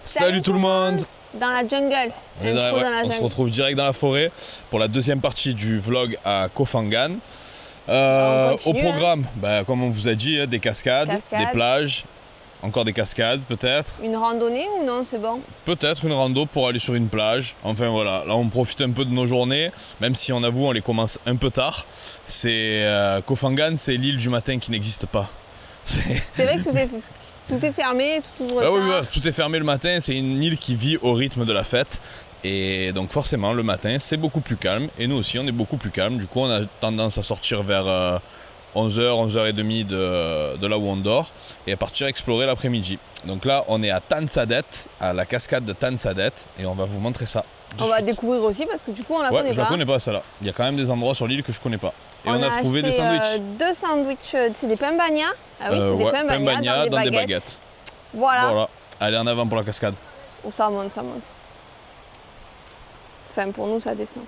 Salut tout le monde. Dans la jungle. On se retrouve direct dans la forêt pour la deuxième partie du vlog à Koh Phangan. Au programme, comme on vous a dit, des cascades, des plages, encore des cascades peut-être. Une randonnée ou non, c'est bon? Peut-être une rando pour aller sur une plage. Enfin voilà, là on profite un peu de nos journées, même si on avoue on les commence un peu tard. Koh Phangan, c'est l'île du matin qui n'existe pas. C'est vrai que tout est fermé, tout ouvre tard. Oui, tout est fermé le matin, c'est une île qui vit au rythme de la fête. Et donc forcément le matin c'est beaucoup plus calme et nous aussi on est beaucoup plus calme. Du coup on a tendance à sortir vers 11h, 11h30 de là où on dort et à partir explorer l'après-midi. Donc là on est à Tan Sadet, à la cascade de Tan Sadet et on va vous montrer ça. On va découvrir aussi parce que du coup on la connaît pas. Je la connais pas celle-là. Il y a quand même des endroits sur l'île que je connais pas. Et on a trouvé des sandwichs. Deux sandwichs, c'est des pains bagna. Ah oui, c'est des pains bagna dans des baguettes. Voilà. Allez en avant pour la cascade. Oh, ça monte, ça monte. Enfin pour nous ça descend.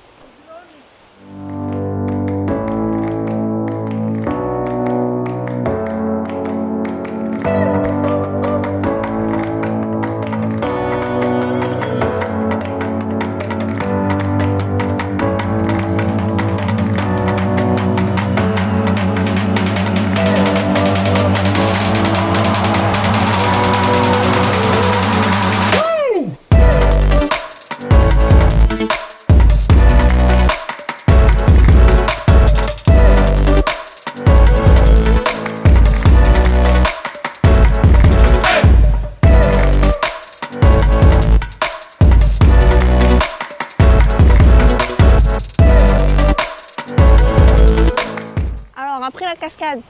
Après la cascade,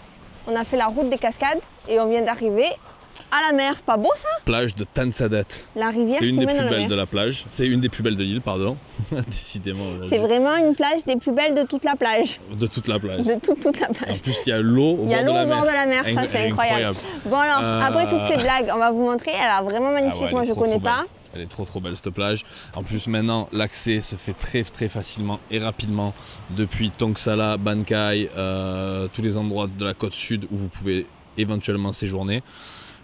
on a fait la route des cascades et on vient d'arriver à la mer. C'est pas beau ça? Plage de Tan Sadet. La rivière qui mène à la mer. C'est une des plus belles de la plage. C'est une des plus belles de l'île, pardon. Décidément. C'est vraiment une plage des plus belles de toute la plage. De toute la plage. De toute la plage. En plus, il y a l'eau au bord de la mer. Ça c'est incroyable. Bon alors, après toutes ces blagues, on va vous montrer. Elle est vraiment magnifique. Moi je connais pas. Elle est trop belle cette plage. En plus maintenant l'accès se fait très facilement et rapidement depuis Tongsala, Ban Khai, tous les endroits de la côte sud où vous pouvez éventuellement séjourner.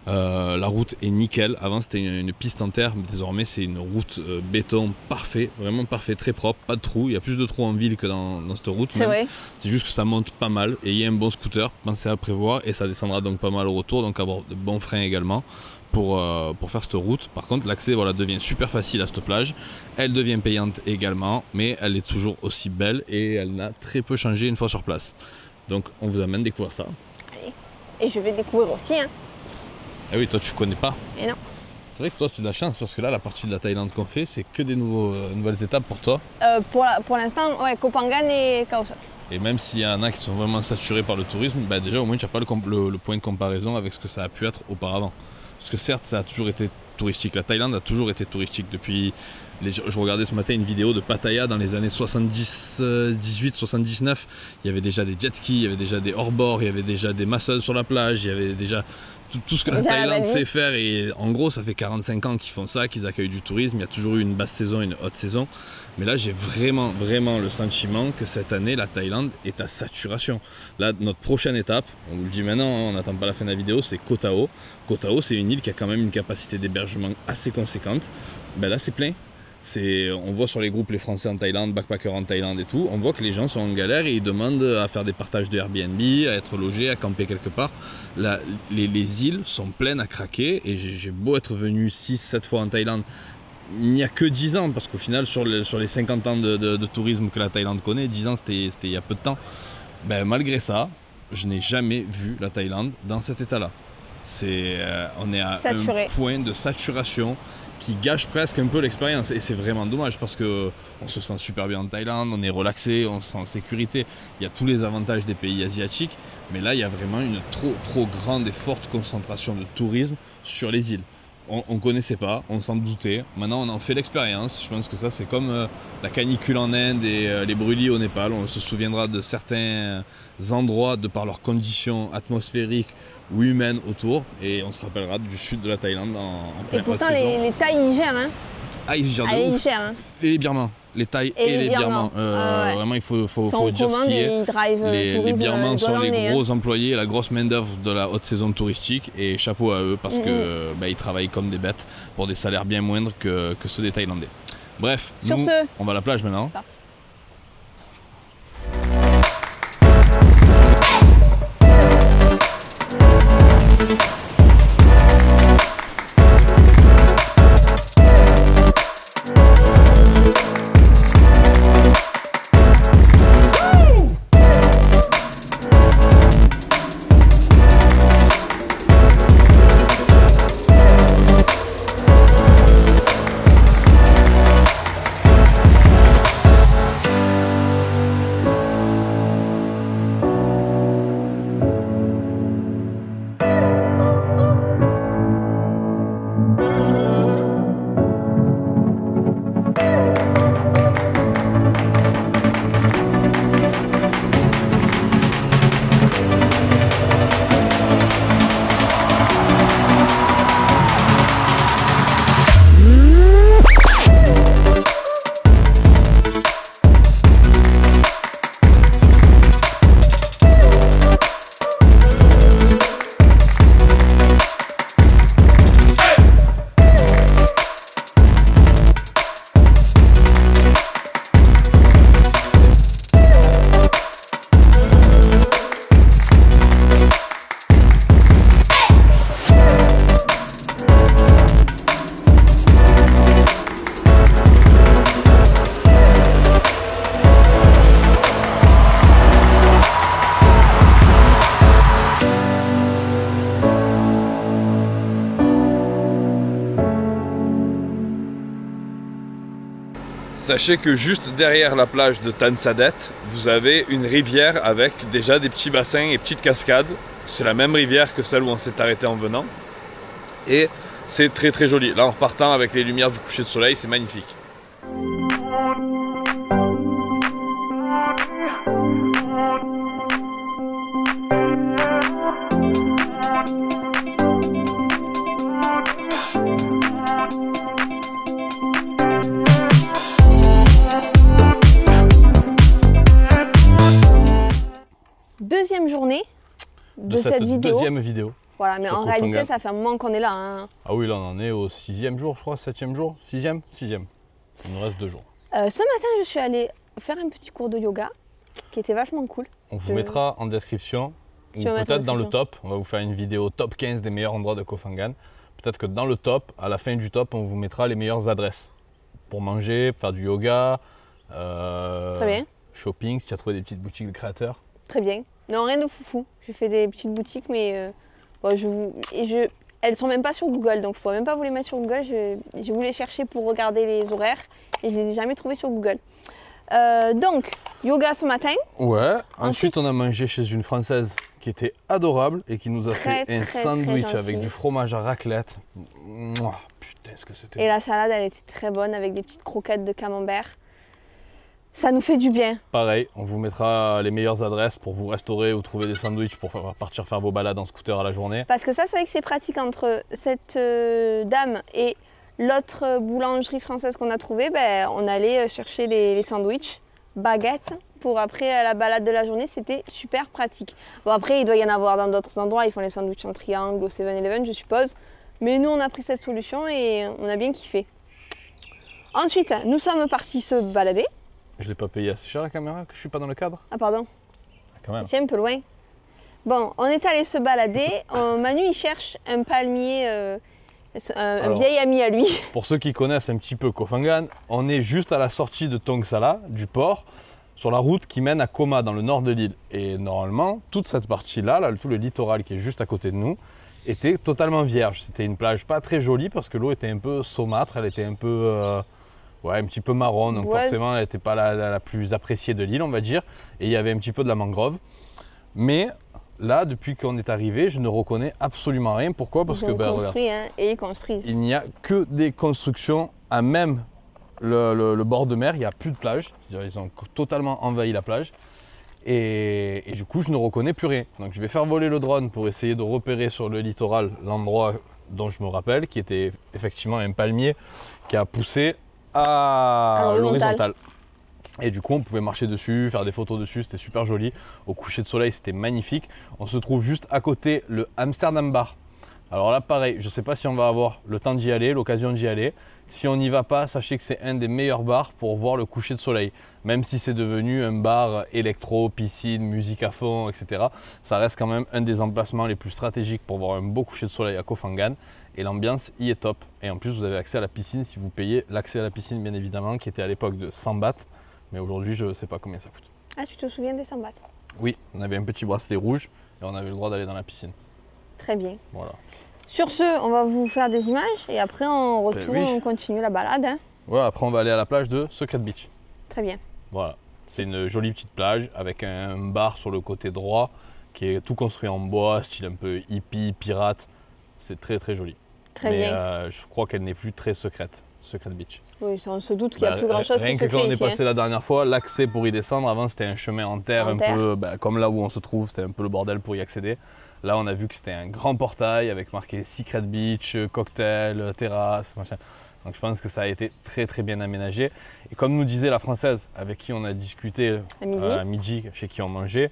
La route est nickel. Avant c'était une piste en terre, mais désormais c'est une route béton parfait, vraiment parfait, très propre, pas de trous. Il y a plus de trous en ville que dans cette route. C'est juste que ça monte pas mal et il y a un bon scooter, pensez à prévoir, et ça descendra donc pas mal au retour, donc avoir de bons freins également pour faire cette route. Par contre l'accès devient super facile à cette plage, elle devient payante également, mais elle est toujours aussi belle et elle n'a très peu changé une fois sur place. Donc on vous amène découvrir ça. Allez. Et je vais découvrir aussi hein. Ah oui, toi tu connais pas. Et non. C'est vrai que toi tu as de la chance parce que là la partie de la Thaïlande qu'on fait c'est que des nouvelles étapes pour toi. Pour l'instant, ouais, Koh Phangan et Khao Sok. Et même s'il y en a qui sont vraiment saturés par le tourisme, déjà au moins tu n'as pas le point de comparaison avec ce que ça a pu être auparavant. Parce que certes ça a toujours été touristique, la Thaïlande a toujours été touristique depuis... Je regardais ce matin une vidéo de Pattaya dans les années 78-79, il y avait déjà des jet skis, il y avait déjà des hors-bord, il y avait déjà des masseuses sur la plage, il y avait déjà tout ce que la Thaïlande sait faire, et en gros ça fait 45 ans qu'ils font ça, qu'ils accueillent du tourisme. Il y a toujours eu une basse saison et une haute saison, mais là j'ai vraiment le sentiment que cette année la Thaïlande est à saturation. Là notre prochaine étape, on vous le dit maintenant, on n'attend pas la fin de la vidéo, c'est Koh Tao. Koh Tao c'est une île qui a quand même une capacité d'hébergement assez conséquente. Là c'est plein. On voit sur les groupes les Français en Thaïlande, backpackers en Thaïlande et tout, on voit que les gens sont en galère et ils demandent à faire des partages de Airbnb, à être logés, à camper quelque part. Là, les îles sont pleines à craquer et j'ai beau être venu 6-7 fois en Thaïlande, il n'y a que 10 ans, parce qu'au final sur les 50 ans de tourisme que la Thaïlande connaît, 10 ans c'était il y a peu de temps. Malgré ça, je n'ai jamais vu la Thaïlande dans cet état-là. On est à un point de saturation qui gâche presque un peu l'expérience, et c'est vraiment dommage parce qu'on se sent super bien en Thaïlande, on est relaxé, on se sent en sécurité, il y a tous les avantages des pays asiatiques, mais là il y a vraiment une trop grande et forte concentration de tourisme sur les îles. On ne connaissait pas, on s'en doutait, maintenant on en fait l'expérience. Je pense que ça c'est comme la canicule en Inde et les brûlis au Népal. On se souviendra de certains endroits de par leurs conditions atmosphériques ou humaines autour, et on se rappellera du sud de la Thaïlande en pleine haute saison. Et pourtant les Thaïs ils gèrent hein. Ah ils gèrent de ouf. Ils gèrent, hein. Et les Birmans. les Thaïs et les Birmans. Vraiment, il faut dire ce qui est. Les Birmans sont les gros employés, la grosse main-d'œuvre de la haute saison touristique. Et chapeau à eux parce que ils travaillent comme des bêtes pour des salaires bien moindres que ceux des Thaïlandais. Bref, nous, on va à la plage maintenant. Parti. Sachez que juste derrière la plage de Tan Sadet, vous avez une rivière avec déjà des petits bassins et petites cascades. C'est la même rivière que celle où on s'est arrêté en venant. Et c'est très très joli. Là en repartant avec les lumières du coucher de soleil, c'est magnifique. Deuxième journée de cette vidéo. Deuxième vidéo. Voilà, mais en réalité, ça fait un moment qu'on est là. Hein. Ah oui, là on en est au 6e jour, je crois, 7e jour, 6e. Il nous reste 2 jours. Ce matin, je suis allée faire un petit cours de yoga qui était vachement cool. On vous mettra en description, ou peut-être dans le top. On va vous faire une vidéo top 15 des meilleurs endroits de Koh Phangan. Peut-être que dans le top, à la fin du top, on vous mettra les meilleures adresses pour manger, pour faire du yoga, très bien. Shopping, si tu as trouvé des petites boutiques de créateurs. Très bien. Non, rien de foufou. J'ai fait des petites boutiques, mais elles sont même pas sur Google, donc je pourrais même pas vous les mettre sur Google. J'ai voulu les chercher pour regarder les horaires et je les ai jamais trouvés sur Google. Donc, yoga ce matin. Ouais. Ensuite, on a mangé chez une Française qui était adorable et qui nous a fait un sandwich avec du fromage à raclette. Mouah, putain, ce que c'était. Et la salade, elle était très bonne avec des petites croquettes de camembert. Ça nous fait du bien. Pareil, on vous mettra les meilleures adresses pour vous restaurer ou trouver des sandwichs pour partir faire vos balades en scooter à la journée. Parce que ça, c'est vrai que c'est pratique entre cette dame et l'autre boulangerie française qu'on a trouvée. Ben, on allait chercher les sandwichs, baguettes, pour après la balade de la journée. C'était super pratique. Bon, après, il doit y en avoir dans d'autres endroits. Ils font les sandwichs en triangle au 7-Eleven, je suppose. Mais nous, on a pris cette solution et on a bien kiffé. Ensuite, nous sommes partis se balader. Je l'ai pas payé assez cher la caméra, que je suis pas dans le cadre. Ah pardon. Quand même. C'est un peu loin. Bon, on est allé se balader. Manu, il cherche un palmier, un vieil ami à lui. Pour ceux qui connaissent un petit peu Koh Phangan, on est juste à la sortie de Tong Sala, du port, sur la route qui mène à Koma, dans le nord de l'île. Et normalement, toute cette partie-là, tout le littoral qui est juste à côté de nous, était totalement vierge. C'était une plage pas très jolie parce que l'eau était un peu saumâtre, elle était un peu... un petit peu marron, donc forcément elle n'était pas la plus appréciée de l'île, on va dire. Et il y avait un petit peu de la mangrove. Mais là, depuis qu'on est arrivé, je ne reconnais absolument rien. Pourquoi? Parce que ils construisent. Il n'y a que des constructions à même le bord de mer, il n'y a plus de plage. Ils ont totalement envahi la plage. Et du coup, je ne reconnais plus rien. Donc je vais faire voler le drone pour essayer de repérer sur le littoral l'endroit dont je me rappelle, qui était effectivement un palmier qui a poussé à l'horizontale. Et du coup, on pouvait marcher dessus, faire des photos dessus, c'était super joli. Au coucher de soleil, c'était magnifique. On se trouve juste à côté le Amsterdam Bar. Alors là, pareil, je ne sais pas si on va avoir le temps d'y aller, l'occasion d'y aller. Si on n'y va pas, sachez que c'est un des meilleurs bars pour voir le coucher de soleil. Même si c'est devenu un bar électro, piscine, musique à fond, etc. Ça reste quand même un des emplacements les plus stratégiques pour voir un beau coucher de soleil à Koh Phangan. Et l'ambiance y est top. Et en plus, vous avez accès à la piscine si vous payez l'accès à la piscine, bien évidemment, qui était à l'époque de 100 bahts. Mais aujourd'hui, je ne sais pas combien ça coûte. Ah, tu te souviens des 100 bahts? Oui, on avait un petit bracelet rouge et on avait le droit d'aller dans la piscine. Très bien. Voilà. Sur ce, on va vous faire des images et après on retourne, on continue la balade. Hein. Voilà, après on va aller à la plage de Secret Beach. Très bien. Voilà, c'est une jolie petite plage avec un bar sur le côté droit qui est tout construit en bois, style un peu hippie, pirate. C'est très très joli. Très bien. Je crois qu'elle n'est plus très secrète, Secret Beach. Oui, on se doute qu'il n'y a plus grand chose qui se crée Rien que quand on est passé hein. la dernière fois, l'accès pour y descendre, avant c'était un chemin en terre, peu comme là où on se trouve, c'était un peu le bordel pour y accéder. Là on a vu que c'était un grand portail avec marqué Secret Beach, cocktail, terrasse, machin. Donc je pense que ça a été très très bien aménagé. Et comme nous disait la Française avec qui on a discuté à midi, chez qui on mangeait,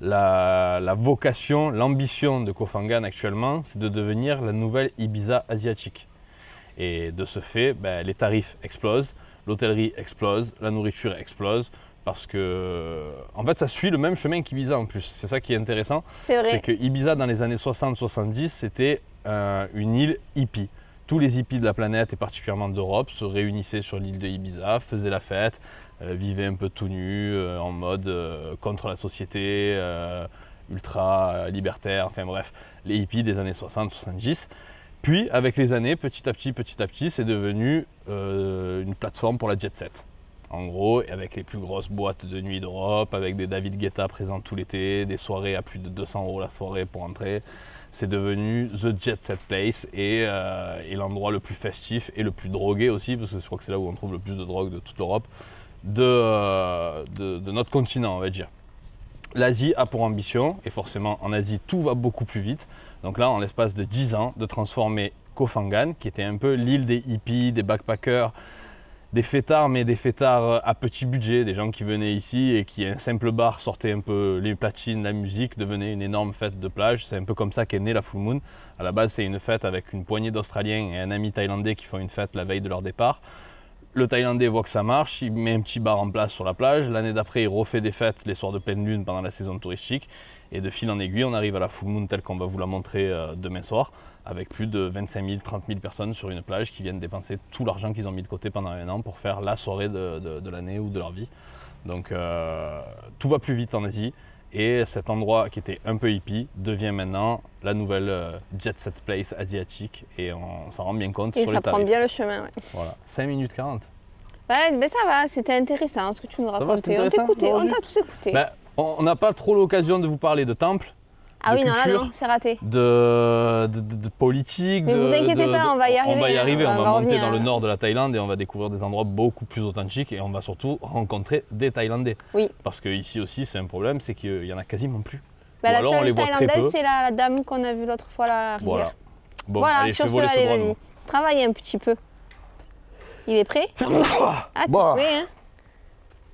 la vocation, l'ambition de Koh Phangan actuellement, c'est de devenir la nouvelle Ibiza asiatique. Et de ce fait, les tarifs explosent, l'hôtellerie explose, la nourriture explose, parce que en fait ça suit le même chemin qu'Ibiza en plus. C'est ça qui est intéressant. C'est que Ibiza dans les années 60-70, c'était une île hippie. Tous les hippies de la planète et particulièrement d'Europe se réunissaient sur l'île de Ibiza, faisaient la fête, vivaient un peu tout nus, en mode contre la société, ultra libertaire, enfin bref, les hippies des années 60-70. Puis, avec les années, petit à petit, c'est devenu une plateforme pour la jet set. En gros, avec les plus grosses boîtes de nuit d'Europe, avec des David Guetta présents tout l'été, des soirées à plus de 200 € la soirée pour entrer. C'est devenu the jet set place et l'endroit le plus festif et le plus drogué aussi, parce que je crois que c'est là où on trouve le plus de drogue de toute l'Europe, de notre continent, on va dire. L'Asie a pour ambition, et forcément en Asie tout va beaucoup plus vite, donc là en l'espace de 10 ans, de transformer Koh Phangan, qui était un peu l'île des hippies, des backpackers, des fêtards, mais des fêtards à petit budget, des gens qui venaient ici et qui, un simple bar, sortait un peu les platines, la musique, devenait une énorme fête de plage. C'est un peu comme ça qu'est née la Full Moon. À la base, c'est une fête avec une poignée d'Australiens et un ami thaïlandais qui font une fête la veille de leur départ. Le Thaïlandais voit que ça marche, il met un petit bar en place sur la plage. L'année d'après, il refait des fêtes les soirs de pleine lune pendant la saison touristique. Et de fil en aiguille, on arrive à la Full Moon telle qu'on va vous la montrer demain soir, avec plus de 25 000, 30 000 personnes sur une plage qui viennent dépenser tout l'argent qu'ils ont mis de côté pendant un an pour faire la soirée de l'année ou de leur vie. Donc tout va plus vite en Asie. Et cet endroit qui était un peu hippie devient maintenant la nouvelle jet set place asiatique et on s'en rend bien compte sur les tarifs. Et ça prend bien le chemin, ouais. Voilà, 5 minutes 40. Ouais, mais ça va, c'était intéressant ce que tu nous racontais. On t'écoutait, on t'a tous écouté. On n'a pas trop l'occasion de vous parler de temples. Ah de oui, culture, non, là non, c'est raté. De politique. Mais vous inquiétez pas, on va y arriver. On va y arriver, on va monter revenir, dans le nord de la Thaïlande et on va découvrir des endroits beaucoup plus authentiques et on va surtout rencontrer des Thaïlandais. Oui. Parce qu'ici aussi, c'est un problème, c'est qu'il n'y en a quasiment plus. La seule Thaïlandaise, c'est la dame qu'on a vue l'autre fois à la rivière. Voilà. Bon, voilà, allez, sur ce, allez, vas-y. Travaille un petit peu. Il est prêt? Ah, t'es prêt, hein?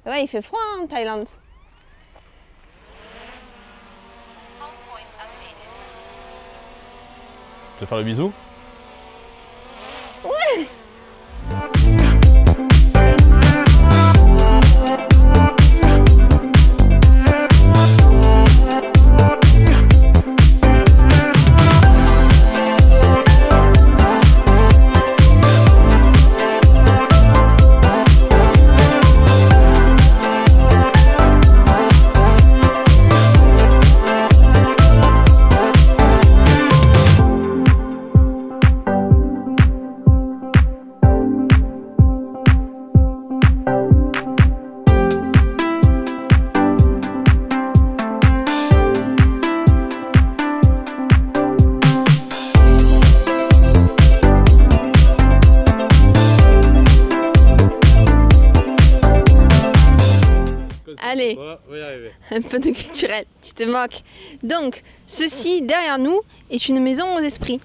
Ouais, il fait froid en Thaïlande. Tu veux faire le bisou? Ouais. Allez, un peu de culturel, tu te moques. Donc, ceci derrière nous est une maison aux esprits.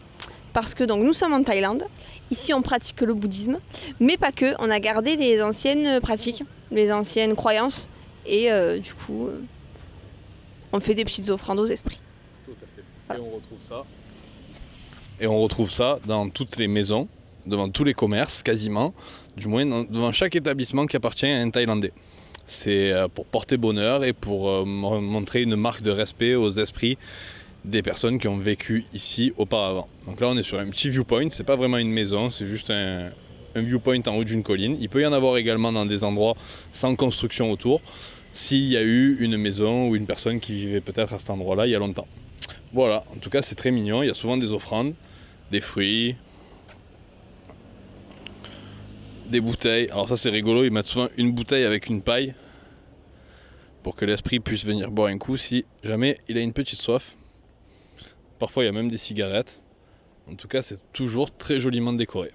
Parce que donc nous sommes en Thaïlande, ici on pratique le bouddhisme, mais pas que, on a gardé les anciennes pratiques les anciennes croyances. Et du coup, on fait des petites offrandes aux esprits. Tout à fait. Voilà. Et on retrouve ça dans toutes les maisons, devant tous les commerces quasiment, du moins devant chaque établissement qui appartient à un Thaïlandais. C'est pour porter bonheur et pour montrer une marque de respect aux esprits des personnes qui ont vécu ici auparavant. Donc là on est sur un petit viewpoint, c'est pas vraiment une maison, c'est juste un viewpoint en haut d'une colline. Il peut y en avoir également dans des endroits sans construction autour, s'il y a eu une maison ou une personne qui vivait peut-être à cet endroit-là il y a longtemps. Voilà, en tout cas c'est très mignon, il y a souvent des offrandes, des fruits, des bouteilles. Alors ça c'est rigolo, ils mettent souvent une bouteille avec une paille pour que l'esprit puisse venir boire un coup si jamais il a une petite soif. Parfois il y a même des cigarettes. En tout cas c'est toujours très joliment décoré.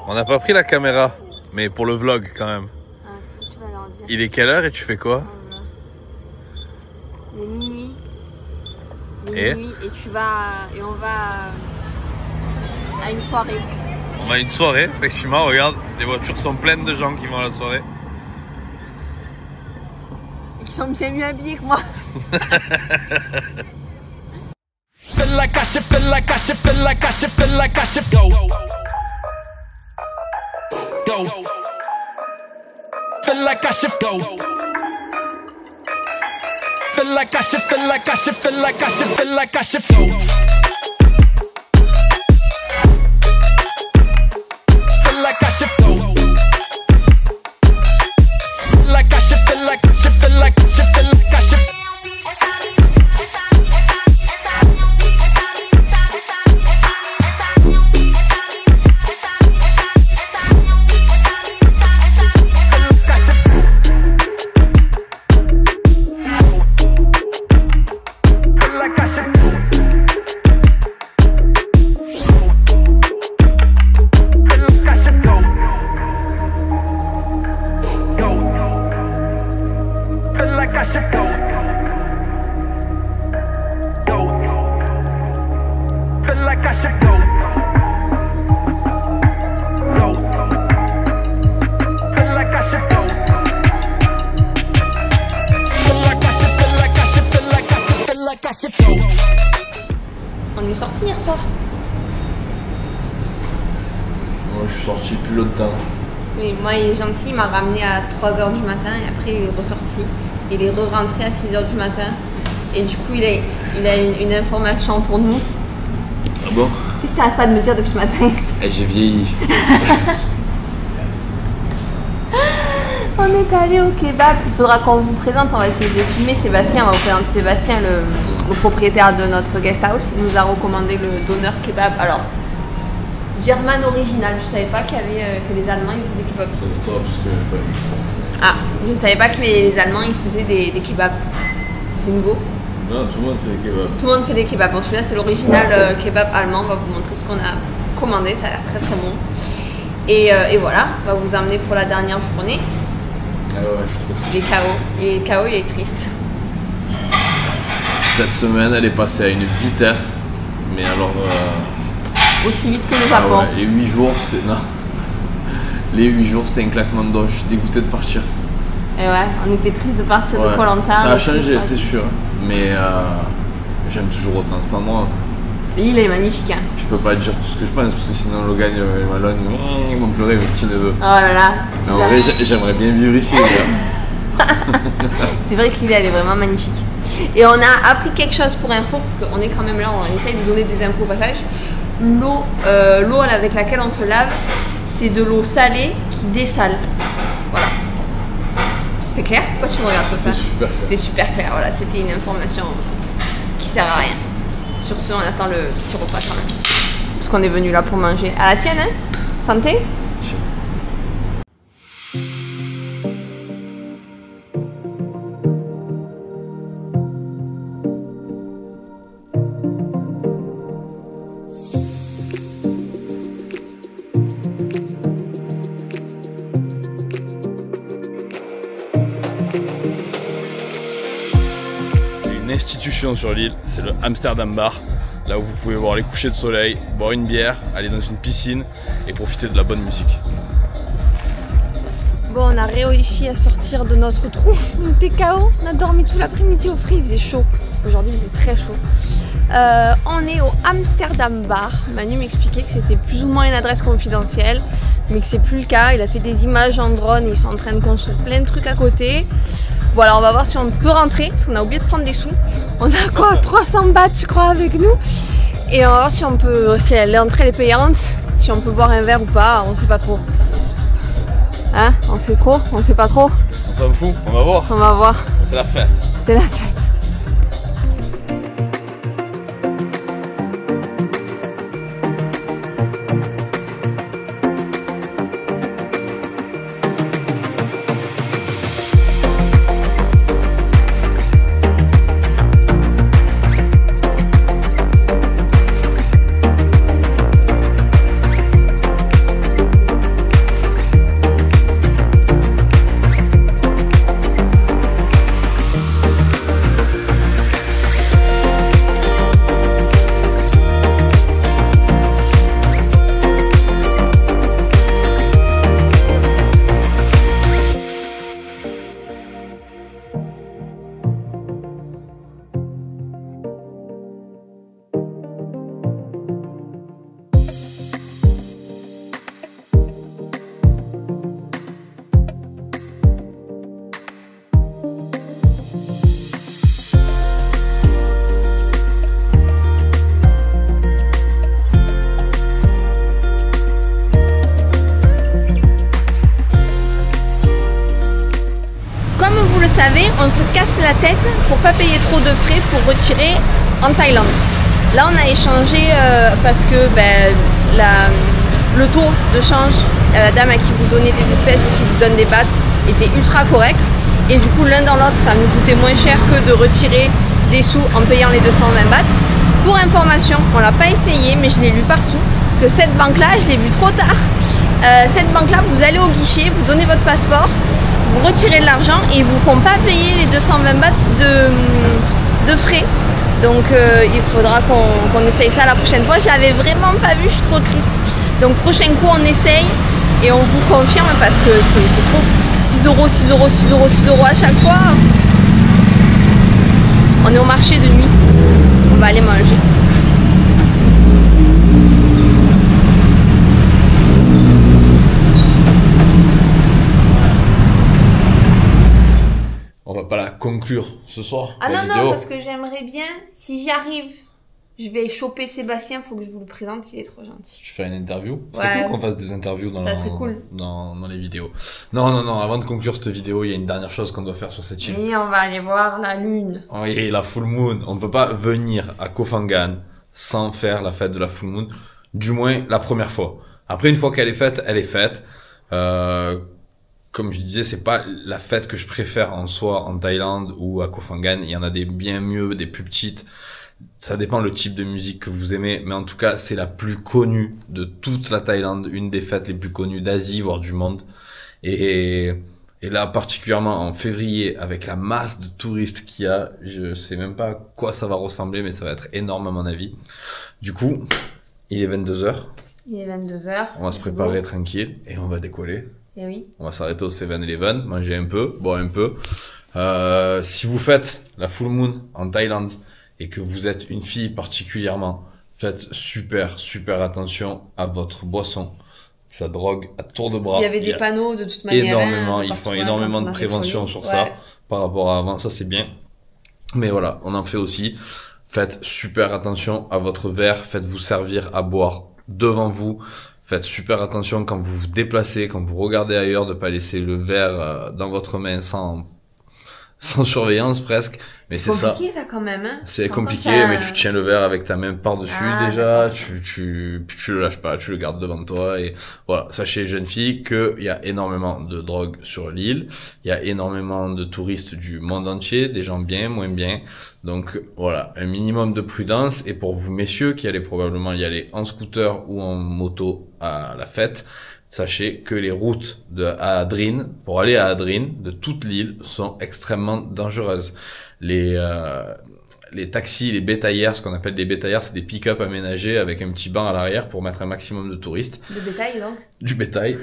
On n'a pas pris la caméra, mais pour le vlog quand même. Ah, qu'est-ce que tu vas leur dire? Il est quelle heure et tu fais quoi? Il est minuit. Et minuit et on va à une soirée. On va à une soirée, effectivement, regarde, les voitures sont pleines de gens qui vont à la soirée. Et qui sont bien mieux habillés que moi. Feel like I should, feel like I should, feel like I should, feel like I should go. Go. Feel like I should go. Feel like I should, feel like I should, feel like I should, feel like I should go. Feel like I should go. Feel like I should, feel like I should, feel like I should, feel like I should. On est sorti hier soir. Moi je suis sorti plus longtemps. Oui, moi il est gentil, il m'a ramené à 3h du matin et après il est ressorti. Il est re-rentré à 6h du matin. Et du coup il a une information pour nous. Ah bon? Qu'est-ce que tu arrêtes pas de me dire depuis ce matin? Eh, j'ai vieilli. On est allé au kebab. Il faudra qu'on vous présente, on va essayer de filmer Sébastien. On va vous présenter Sébastien, le propriétaire de notre guest house. Il nous a recommandé le Doner Kebab. Alors, German original. Je savais pas qu'il y avait, que les Allemands ils faisaient des kebabs. Ah, je ne savais pas que les Allemands ils faisaient des kebabs. C'est nouveau. Non, tout le monde fait des kebabs. Tout le monde fait des kebabs. Bon, celui-là c'est l'original kebab allemand. On va vous montrer ce qu'on a commandé. Ça a l'air très très bon. Et voilà, on va vous emmener pour la dernière journée. Ah ouais, je suis trop triste. Il est KO. Il est KO, il est triste. Cette semaine, elle est passée à une vitesse, mais alors... Aussi vite que le Japon. Ah ouais, les 8 jours, c'est... Non. Les 8 jours, c'était un claquement de doigts. Je suis dégoûté de partir. Et ouais, on était triste de partir de Koh Lanta. Ça a changé, c'est sûr. Mais j'aime toujours autant cet endroit. L'île est magnifique. Hein. Je peux pas dire tout ce que je pense parce que sinon Logan et Malone ils vont pleurer, mes petits neveux. Oh là là. Mais en vrai, j'aimerais bien vivre ici, les gars. C'est vrai que l'île elle est vraiment magnifique. Et on a appris quelque chose pour info, parce qu'on est quand même là, on essaye de donner des infos au passage. L'eau avec laquelle on se lave, c'est de l'eau salée qui dessale. Voilà. C'était clair? Pourquoi tu me regardes comme ça? C'était super clair, voilà. C'était une information qui sert à rien. Sur ce, on attend le petit repas quand même. Parce qu'on est venu là pour manger. À la tienne, hein? Santé? Institution sur l'île, c'est le Amsterdam Bar, là où vous pouvez voir les couchers de soleil, boire une bière, aller dans une piscine et profiter de la bonne musique. Bon, on a réussi à sortir de notre trou, on était KO, on a dormi tout l'après-midi au frais, il faisait chaud, aujourd'hui il faisait très chaud. On est au Amsterdam Bar, Manu m'expliquait que c'était plus ou moins une adresse confidentielle, mais que c'est plus le cas, il a fait des images en drone et ils sont en train de construire plein de trucs à côté. Voilà, on va voir si on peut rentrer, parce qu'on a oublié de prendre des sous. On a quoi, 300 bahts je crois avec nous. Et on va voir si on peut, si l'entrée est payante, si on peut boire un verre ou pas, on sait pas trop. Hein? On sait trop? On sait pas trop? On s'en fout, on va voir. On va voir. C'est la fête. C'est la fête. On se casse la tête pour pas payer trop de frais pour retirer en Thaïlande. Là on a échangé parce que le taux de change à la dame à qui vous donnez des espèces et qui vous donne des bahts était ultra correct. Et du coup l'un dans l'autre ça nous coûtait moins cher que de retirer des sous en payant les 220 bahts. Pour information, on l'a pas essayé mais je l'ai lu partout, que cette banque là, je l'ai vue trop tard. Cette banque là, vous allez au guichet, vous donnez votre passeport, vous retirez de l'argent et ils vous font pas payer les 220 bahts de frais. Donc il faudra qu'on essaye ça la prochaine fois. Je l'avais vraiment pas vu, je suis trop triste. Donc prochain coup on essaye et on vous confirme parce que c'est trop. 6 euros, 6 euros, 6 euros, 6 euros à chaque fois. On est au marché de nuit. On va aller manger. On va pas la conclure ce soir. Ah la non, vidéo. non, parce que j'aimerais bien, si j'y arrive, je vais choper Sébastien, faut que je vous le présente, il est trop gentil. Tu fais une interview? C'est Ouais. cool qu'on fasse des interviews dans, Ça serait cool. dans les vidéos. Non, non, non, avant de conclure cette vidéo, il y a une dernière chose qu'on doit faire sur cette chaîne. Et on va aller voir la lune. Oui, la full moon. On ne peut pas venir à Koh Phangan sans faire la fête de la full moon. Du moins, la première fois. Après, une fois qu'elle est faite, elle est faite. Comme je disais, c'est pas la fête que je préfère en soi en Thaïlande ou à Koh Phangan. Il y en a des bien mieux, des plus petites. Ça dépend le type de musique que vous aimez, mais en tout cas, c'est la plus connue de toute la Thaïlande, une des fêtes les plus connues d'Asie, voire du monde. Et là, particulièrement en février, avec la masse de touristes qu'il y a, je sais même pas à quoi ça va ressembler, mais ça va être énorme à mon avis. Du coup, il est 22h. Il est 22h. On va se préparer tranquille et on va décoller. Et oui. On va s'arrêter au 7-Eleven, manger un peu, boire un peu. Si vous faites la full moon en Thaïlande et que vous êtes une fille particulièrement, faites super attention à votre boisson. Ça drogue à tour de bras. S'il y avait des panneaux de toute manière. Énormément, ils font énormément de prévention sur ça par rapport à avant, ça c'est bien. Mais voilà, on en fait aussi. Faites super attention à votre verre, faites-vous servir à boire devant vous. Faites super attention quand vous vous déplacez, quand vous regardez ailleurs, de pas laisser le verre dans votre main sans surveillance presque. Mais c'est ça. C'est compliqué ça quand même, hein. C'est compliqué, mais tu tiens le verre avec ta main par-dessus déjà, tu le lâches pas, tu le gardes devant toi et voilà. Sachez, jeunes filles, qu'il y a énormément de drogue sur l'île, il y a énormément de touristes du monde entier, des gens bien, moins bien. Donc voilà, un minimum de prudence. Et pour vous messieurs qui allez probablement y aller en scooter ou en moto à la fête, sachez que les routes à Adrine, pour aller à Adrine, de toute l'île, sont extrêmement dangereuses. Les taxis, les bétaillères, ce qu'on appelle des bétaillères, c'est des pick-up aménagés avec un petit banc à l'arrière pour mettre un maximum de touristes. De bétail donc? Du bétail.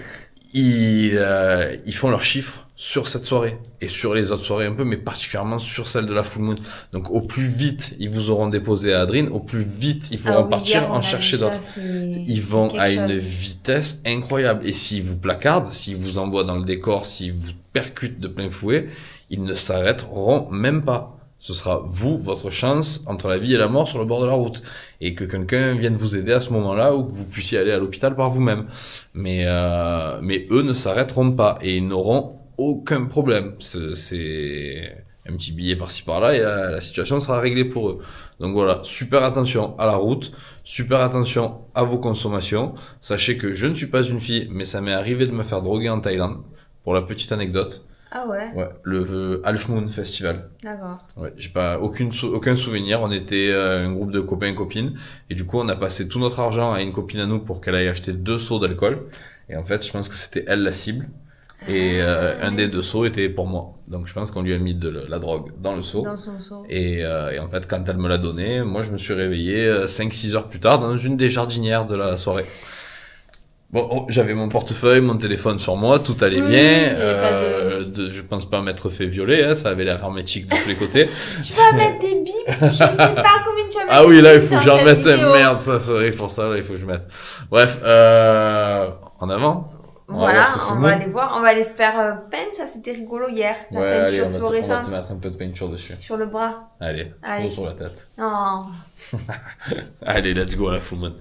Ils font leurs chiffres sur cette soirée et sur les autres soirées un peu, mais particulièrement sur celle de la full moon. Donc au plus vite ils vous auront déposé à Adrine, au plus vite ils pourront partir en chercher d'autres. Ils vont à une vitesse incroyable et s'ils vous placardent, s'ils vous envoient dans le décor, s'ils vous percutent de plein fouet, ils ne s'arrêteront même pas. Ce sera vous, votre chance entre la vie et la mort sur le bord de la route. Et que quelqu'un vienne vous aider à ce moment-là ou que vous puissiez aller à l'hôpital par vous-même. Mais eux ne s'arrêteront pas et ils n'auront aucun problème. C'est un petit billet par-ci par-là et la situation sera réglée pour eux. Donc voilà, super attention à la route, super attention à vos consommations. Sachez que je ne suis pas une fille, mais ça m'est arrivé de me faire droguer en Thaïlande. Pour la petite anecdote. Ah ouais? Ouais, le Half Moon Festival. D'accord. Ouais, j'ai pas aucun souvenir. On était un groupe de copains et copines et du coup on a passé tout notre argent à une copine à nous pour qu'elle aille acheter 2 seaux d'alcool. Et en fait, je pense que c'était elle la cible. Et un des 2 seaux était pour moi. Donc je pense qu'on lui a mis de la drogue dans le seau. Dans son seau. Et en fait, quand elle me l'a donné, moi je me suis réveillé 5-6 heures plus tard dans une des jardinières de la soirée. Bon, j'avais mon portefeuille, mon téléphone sur moi, tout allait bien. Je pense pas m'être fait violer, hein, ça avait l'air hermétique de tous les côtés. Tu vas mettre des bips, je sais pas combien tu vas mettre. Ah oui, là, il faut que j'en mette. Merde, ça serait pour ça, là, il faut que je mette. Bref, en avant. Voilà, on va aller voir, on va aller se faire peine, ça c'était rigolo hier. La peinture fluorescente. On va te mettre un peu de peinture dessus. Sur le bras. Allez. Ou sur la tête. Non. Allez, let's go à la full moon.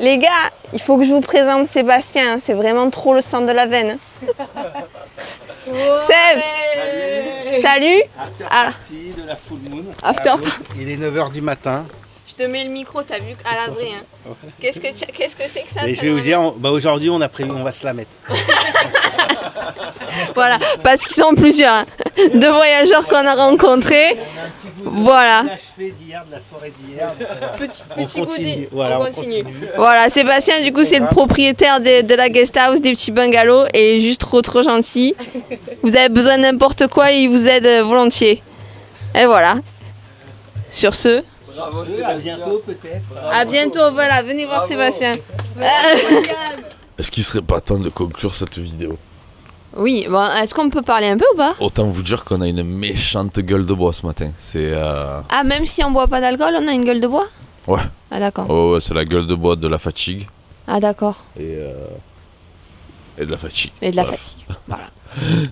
Les gars, il faut que je vous présente Sébastien, hein. C'est vraiment trop le sang de la veine. Seb, salut. After party de la full moon. After Il est 9h du matin. Je te mets le micro, t'as vu, à l'abri. Hein. Qu'est-ce que c'est que ça? Et je vais vous dire, aujourd'hui on va se la mettre. Voilà, parce qu'ils sont plusieurs. Hein. 2 voyageurs qu'on a rencontrés. Voilà. De la soirée d'hier. Petit goûter. Voilà, on continue. Voilà, Sébastien, du coup, c'est le propriétaire de la guest house, des petits bungalows, et il est juste trop gentil. Vous avez besoin de n'importe quoi, il vous aide volontiers. Et voilà. Sur ce. Bravo, à bientôt peut-être. À bientôt, voilà, venez voir Sébastien. Est-ce qu'il serait pas temps de conclure cette vidéo? Oui, bon, est-ce qu'on peut parler un peu ou pas? Autant vous dire qu'on a une méchante gueule de bois ce matin. C'est Ah, même si on boit pas d'alcool, on a une gueule de bois? Ouais. Ah d'accord. Oh, ouais, c'est la gueule de bois de la fatigue. Ah d'accord. Et de la fatigue. Et de la Bref. fatigue. Voilà.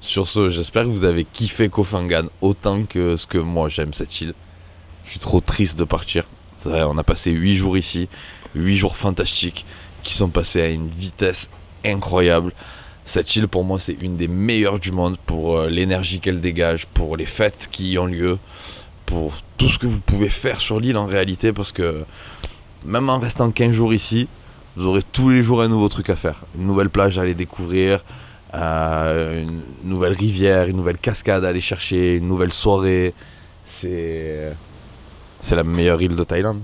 Sur ce, j'espère que vous avez kiffé Koh Phangan autant que ce que moi j'aime cette île. Je suis trop triste de partir. C'est vrai, on a passé 8 jours ici, 8 jours fantastiques qui sont passés à une vitesse incroyable. Cette île pour moi c'est une des meilleures du monde pour l'énergie qu'elle dégage, pour les fêtes qui y ont lieu, pour tout ce que vous pouvez faire sur l'île en réalité, parce que même en restant 15 jours ici, vous aurez tous les jours un nouveau truc à faire. Une nouvelle plage à aller découvrir, une nouvelle rivière, une nouvelle cascade à aller chercher, une nouvelle soirée. C'est la meilleure île de Thaïlande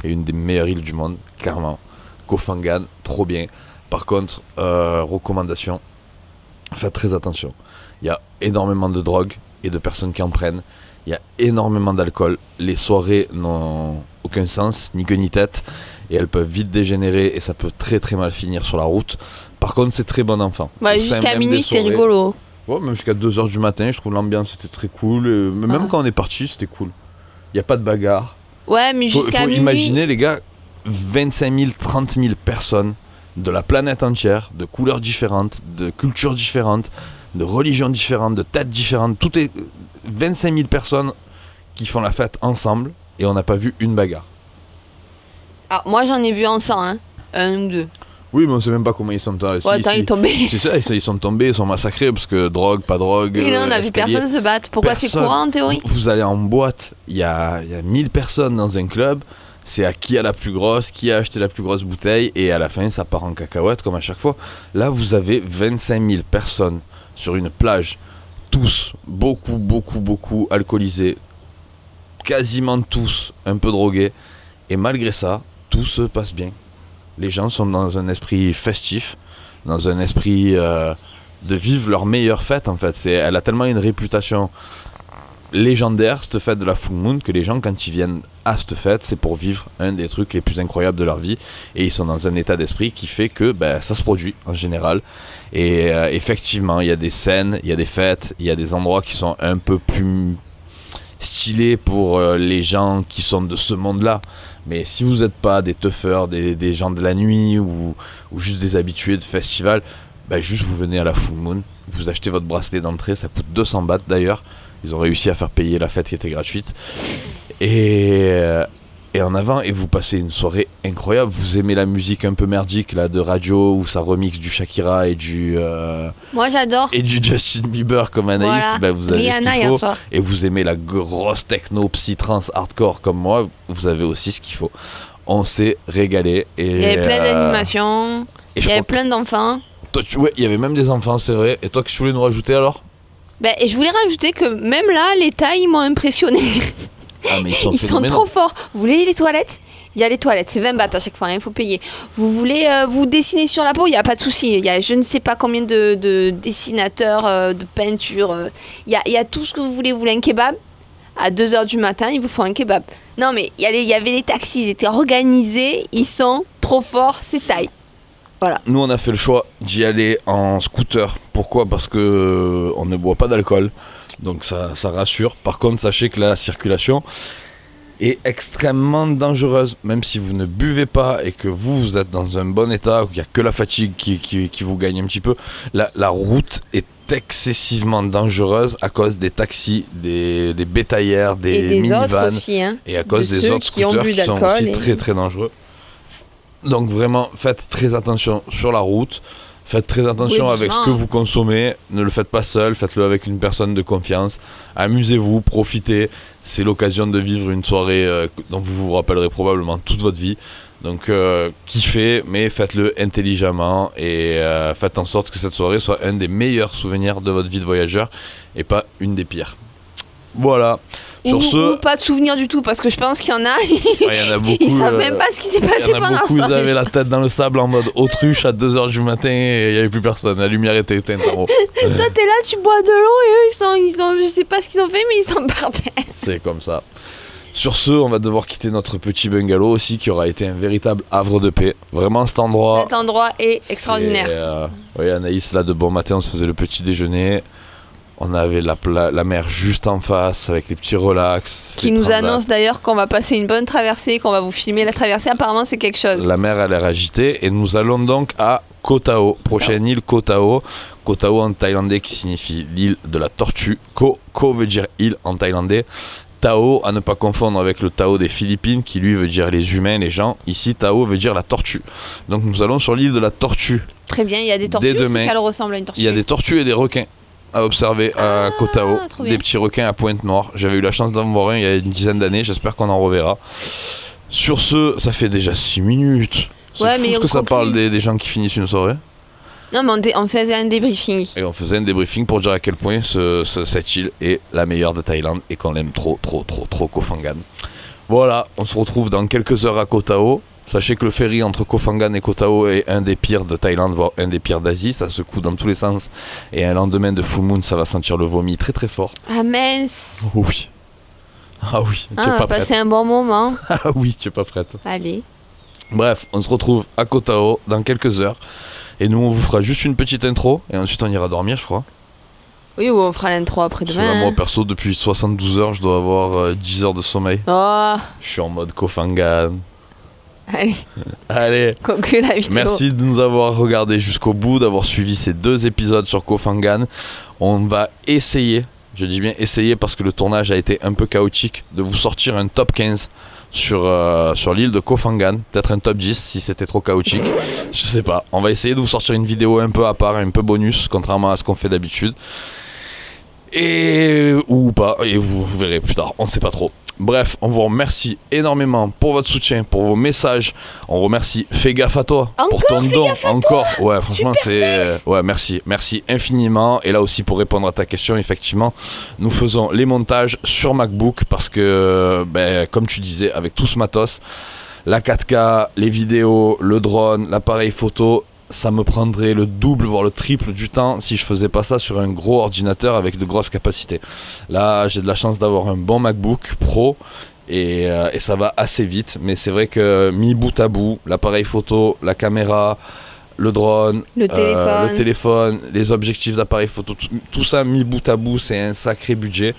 et une des meilleures îles du monde, clairement. Koh Phangan, trop bien. Par contre, recommandation, faites très attention. Il y a énormément de drogue et de personnes qui en prennent. Il y a énormément d'alcool. Les soirées n'ont aucun sens, ni queue ni tête. Et elles peuvent vite dégénérer et ça peut très très mal finir sur la route. Par contre, c'est très bon enfant. Ouais, jusqu'à minuit, c'était rigolo. Ouais, même jusqu'à 2h du matin, je trouve l'ambiance c'était très cool. Mais même quand on est parti, c'était cool. Il n'y a pas de bagarre. Ouais, mais jusqu'à minuit. Faut imaginer, les gars, 25 000, 30 000 personnes de la planète entière, de couleurs différentes, de cultures différentes, de religions différentes, de têtes différentes. Tout est 25 000 personnes qui font la fête ensemble et on n'a pas vu une bagarre. Ah, moi j'en ai vu en 100, hein. 1 ou 2. Oui, mais on sait même pas comment ils sont tombés. Ouais, ils sont tombés. C'est ça, ils sont tombés, ils sont massacrés parce que drogue, pas drogue. Oui, non, on a vu personne se battre. Pourquoi c'est courant en théorie? Vous allez en boîte, il y a 1000 personnes dans un club. C'est à qui a la plus grosse, qui a acheté la plus grosse bouteille, et à la fin ça part en cacahuète comme à chaque fois. Là vous avez 25 000 personnes sur une plage, tous beaucoup alcoolisés, quasiment tous un peu drogués, et malgré ça, tout se passe bien. Les gens sont dans un esprit festif, dans un esprit de vivre leur meilleure fête en fait. Elle a tellement une réputation légendaire cette fête de la full moon que les gens quand ils viennent à cette fête c'est pour vivre un des trucs les plus incroyables de leur vie et ils sont dans un état d'esprit qui fait que ça se produit en général et effectivement il y a des scènes, il y a des fêtes, il y a des endroits qui sont un peu plus stylés pour les gens qui sont de ce monde là, mais si vous n'êtes pas des toughers, des gens de la nuit ou juste des habitués de festival, juste vous venez à la full moon, vous achetez votre bracelet d'entrée, ça coûte 200 bahts d'ailleurs. Ils ont réussi à faire payer la fête qui était gratuite. Et en avant, et vous passez une soirée incroyable. Vous aimez la musique un peu merdique là, de radio où ça remixe du Shakira et du... Moi j'adore. Et du Justin Bieber comme Anaïs. Voilà. Vous avez Rihanna, ce qu'il faut. Et vous aimez la grosse techno, psy-trance, hardcore comme moi. Vous avez aussi ce qu'il faut. On s'est régalé. Et, il y avait plein d'animations. Il y avait plein d'enfants. Ouais, il y avait même des enfants, c'est vrai. Et toi, qu'est-ce que tu voulais nous rajouter alors? Et je voulais rajouter que même là, les tailles m'ont impressionné. Ah, mais ils sont trop forts. Vous voulez les toilettes? Il y a les toilettes, c'est 20 bahts à chaque fois, il faut payer. Vous voulez vous dessiner sur la peau? Il n'y a pas de souci. Il y a je ne sais pas combien de dessinateurs, de peintures. Il y a tout ce que vous voulez. Vous voulez un kebab? À 2h du matin, il vous faut un kebab. Non, mais il y avait les taxis, ils étaient organisés. Ils sont trop forts, c'est taille. Voilà. Nous on a fait le choix d'y aller en scooter. Pourquoi? Parce que on ne boit pas d'alcool, donc ça rassure. Par contre sachez que la circulation est extrêmement dangereuse. Même si vous ne buvez pas et que vous êtes dans un bon état, où il n'y a que la fatigue qui vous gagne un petit peu, la route est excessivement dangereuse à cause des taxis, des bétaillères, des minivans, aussi, hein, et à cause des autres scooters qui sont aussi très très dangereux. Donc vraiment, faites très attention sur la route. Faites très attention avec ce que vous consommez. Ne le faites pas seul, faites-le avec une personne de confiance. Amusez-vous, profitez. C'est l'occasion de vivre une soirée dont vous vous rappellerez probablement toute votre vie. Donc kiffez, mais faites-le intelligemment et faites en sorte que cette soirée soit un des meilleurs souvenirs de votre vie de voyageur et pas une des pires. Voilà. Sur Ou pas de souvenirs du tout, parce que je pense qu'il y en a, y en a beaucoup, ils savent même pas ce qui s'est passé pendant la soirée. Ils avaient la tête dans le sable en mode autruche à 2h du matin et il n'y avait plus personne, la lumière était éteinte en haut. Toi t'es là, tu bois de l'eau et eux ils sont, je sais pas ce qu'ils ont fait, mais ils sont par terre. C'est comme ça. Sur ce, on va devoir quitter notre petit bungalow aussi, qui aura été un véritable havre de paix. Vraiment, cet endroit est extraordinaire. Oui, Anaïs, là, de bon matin, on se faisait le petit déjeuner. On avait la mer juste en face, avec les petits relax. Qui nous annonce d'ailleurs qu'on va passer une bonne traversée, qu'on va vous filmer la traversée. Apparemment, c'est quelque chose. La mer a l'air agitée et nous allons donc à Koh Tao, prochaine île Koh Tao. Koh Tao en thaïlandais qui signifie l'île de la tortue. Koh veut dire île en thaïlandais. Tao, à ne pas confondre avec le Tao des Philippines, qui lui veut dire les humains, les gens. Ici, Tao veut dire la tortue. Donc nous allons sur l'île de la tortue. Très bien, il y a des tortues aussi qu'elle ressemble à une tortue. Il y a des tortues et des requins à observer à Koh Tao. Des petits requins à pointe noire. J'avais eu la chance d'en voir un il y a une dizaine d'années, j'espère qu'on en reverra. Sur ce, ça fait déjà 6 minutes. C'est fou que ça parle des gens qui finissent une soirée. Non, mais on faisait un débriefing. Et on faisait un débriefing pour dire à quel point cette île est la meilleure de Thaïlande et qu'on l'aime trop Koh Phangan. Voilà, on se retrouve dans quelques heures à Koh Tao. Sachez que le ferry entre Koh Phangan et Koh Tao est un des pires de Thaïlande, voire un des pires d'Asie. Ça secoue dans tous les sens. Et un lendemain de full moon, ça va sentir le vomi très fort. Ah mince. Oui. Ah oui, tu es pas prête. On va passer un bon moment. Ah oui, tu es pas prête. Allez. Bref, on se retrouve à Koh Tao dans quelques heures. Et nous, on vous fera juste une petite intro. Et ensuite, on ira dormir, je crois. Oui, ou on fera l'intro après-demain. Moi, perso, depuis 72 heures, je dois avoir 10 heures de sommeil. Oh. Je suis en mode Koh Phangan. Allez. Conclue la vidéo. Merci de nous avoir regardé jusqu'au bout, d'avoir suivi ces 2 épisodes sur Koh Phangan. On va essayer, je dis bien essayer parce que le tournage a été un peu chaotique, de vous sortir un top 15 sur l'île de Koh Phangan, peut-être un top 10 si c'était trop chaotique, je sais pas. On va essayer de vous sortir une vidéo un peu à part, un peu bonus, contrairement à ce qu'on fait d'habitude. Ou pas, et vous verrez plus tard, on ne sait pas trop. Bref, on vous remercie énormément pour votre soutien, pour vos messages. On remercie Fais gaffe à toi pour ton don. Encore. Ouais, franchement, ouais, merci infiniment. Et là aussi, pour répondre à ta question, effectivement, nous faisons les montages sur MacBook parce que, comme tu disais, avec tout ce matos, la 4K, les vidéos, le drone, l'appareil photo, ça me prendrait le double voire le triple du temps si je faisais pas ça sur un gros ordinateur avec de grosses capacités. Là, j'ai de la chance d'avoir un bon MacBook Pro et ça va assez vite, mais c'est vrai que mis bout à bout, l'appareil photo, la caméra, le drone, le téléphone, les objectifs d'appareil photo, tout ça mis bout à bout, c'est un sacré budget.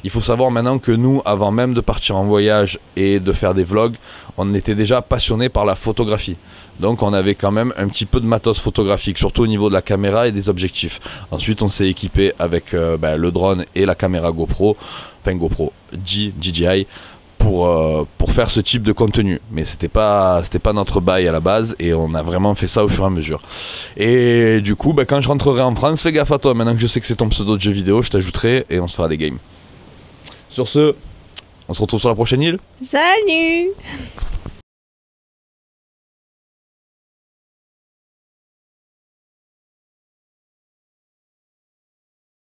Il faut savoir maintenant que nous, avant même de partir en voyage et de faire des vlogs, on était déjà passionnés par la photographie. Donc on avait quand même un petit peu de matos photographique, surtout au niveau de la caméra et des objectifs. Ensuite on s'est équipé avec le drone et la caméra GoPro, DJI, pour faire ce type de contenu. Mais c'était pas notre bail à la base et on a vraiment fait ça au fur et à mesure. Et du coup, quand je rentrerai en France, fais gaffe à toi. Maintenant que je sais que c'est ton pseudo de jeu vidéo, je t'ajouterai et on se fera des games. Sur ce, on se retrouve sur la prochaine île. Salut!